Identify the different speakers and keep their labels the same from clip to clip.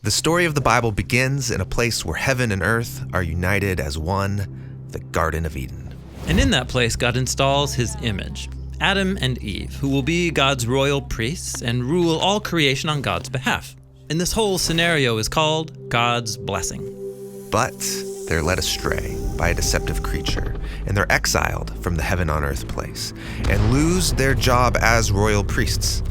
Speaker 1: The story of the Bible begins in a place where heaven and earth are united as one, the Garden of Eden.
Speaker 2: And in that place, God installs his image, Adam and Eve, who will be God's royal priests and rule all creation on God's behalf. And this whole scenario is called God's blessing.
Speaker 1: But they're led astray by a deceptive creature, and they're exiled from the heaven on earth place and lose their job as royal priests.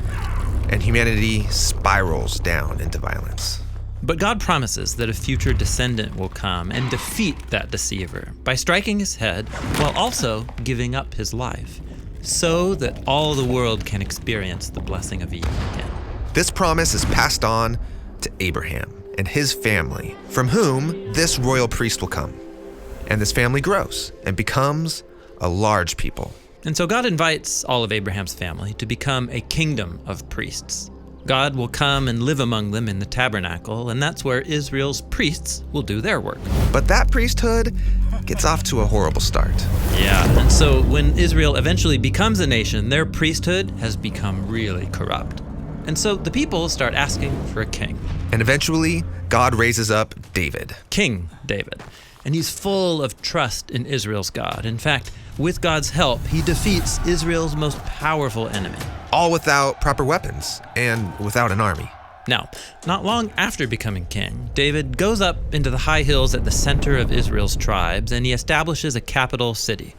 Speaker 1: And humanity spirals down into violence.
Speaker 2: But God promises that a future descendant will come and defeat that deceiver by striking his head while also giving up his life, so that all the world can experience the blessing of Eden again.
Speaker 1: This promise is passed on to Abraham and his family, from whom this royal priest will come. And this family grows and becomes a large people.
Speaker 2: And so God invites all of Abraham's family to become a kingdom of priests. God will come and live among them in the tabernacle, and that's where Israel's priests will do their work.
Speaker 1: But that priesthood gets off to a horrible start.
Speaker 2: Yeah, and so when Israel eventually becomes a nation, their priesthood has become really corrupt. And so the people start asking for a king.
Speaker 1: And eventually, God raises up David.
Speaker 2: King David. And he's full of trust in Israel's God. In fact, with God's help, he defeats Israel's most powerful enemy.
Speaker 1: All without proper weapons and without an army.
Speaker 2: Now, not long after becoming king, David goes up into the high hills at the center of Israel's tribes, and he establishes a capital city,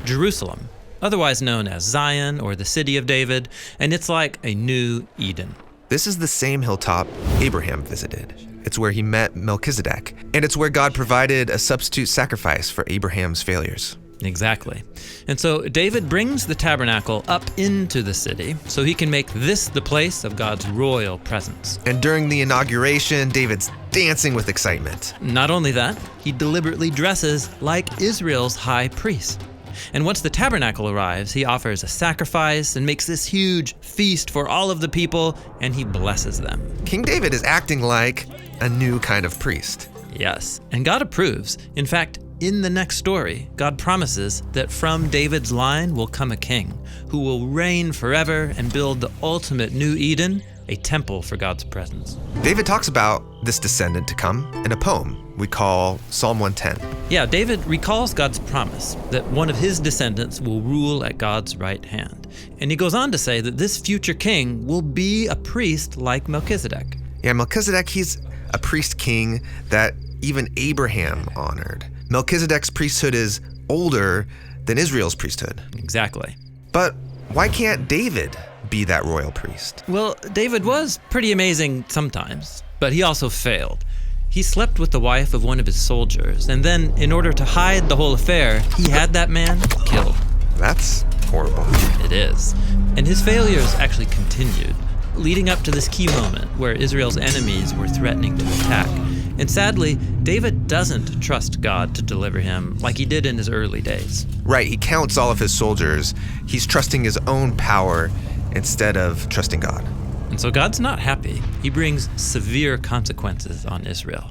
Speaker 2: Jerusalem, otherwise known as Zion or the City of David, and it's like a new Eden.
Speaker 1: This is the same hilltop Abraham visited. It's where he met Melchizedek, and it's where God provided a substitute sacrifice for Abraham's failures.
Speaker 2: Exactly. And so David brings the tabernacle up into the city so he can make this the place of God's royal presence.
Speaker 1: And during the inauguration, David's dancing with excitement.
Speaker 2: Not only that, he deliberately dresses like Israel's high priest. And once the tabernacle arrives, he offers a sacrifice and makes this huge feast for all of the people, and he blesses them.
Speaker 1: King David is acting like a new kind of priest.
Speaker 2: Yes, and God approves. In fact, in the next story, God promises that from David's line will come a king who will reign forever and build the ultimate new Eden, a temple for God's presence.
Speaker 1: David talks about this descendant to come in a poem we call Psalm 110.
Speaker 2: Yeah, David recalls God's promise that one of his descendants will rule at God's right hand. And he goes on to say that this future king will be a priest like Melchizedek.
Speaker 1: Yeah, Melchizedek, he's a priest king that even Abraham honored. Melchizedek's priesthood is older than Israel's priesthood.
Speaker 2: Exactly.
Speaker 1: But why can't David be that royal priest?
Speaker 2: Well, David was pretty amazing sometimes, but he also failed. He slept with the wife of one of his soldiers, and then, in order to hide the whole affair, he had that man killed.
Speaker 1: That's horrible.
Speaker 2: It is. And his failures actually continued, leading up to this key moment where Israel's enemies were threatening to attack. And sadly, David doesn't trust God to deliver him like he did in his early days.
Speaker 1: Right, he counts all of his soldiers. He's trusting his own power instead of trusting God.
Speaker 2: And so God's not happy. He brings severe consequences on Israel.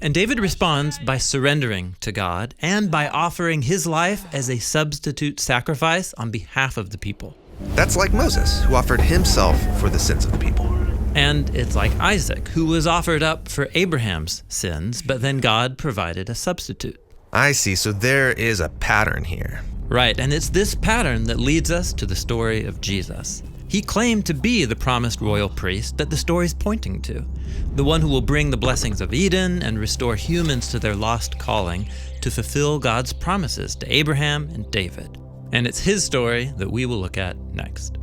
Speaker 2: And David responds by surrendering to God and by offering his life as a substitute sacrifice on behalf of the people.
Speaker 1: That's like Moses, who offered himself for the sins of the people.
Speaker 2: And it's like Isaac, who was offered up for Abraham's sins, but then God provided a substitute.
Speaker 1: I see, so there is a pattern here.
Speaker 2: Right, and it's this pattern that leads us to the story of Jesus. He claimed to be the promised royal priest that the story's pointing to, the one who will bring the blessings of Eden and restore humans to their lost calling to fulfill God's promises to Abraham and David. And it's his story that we will look at next.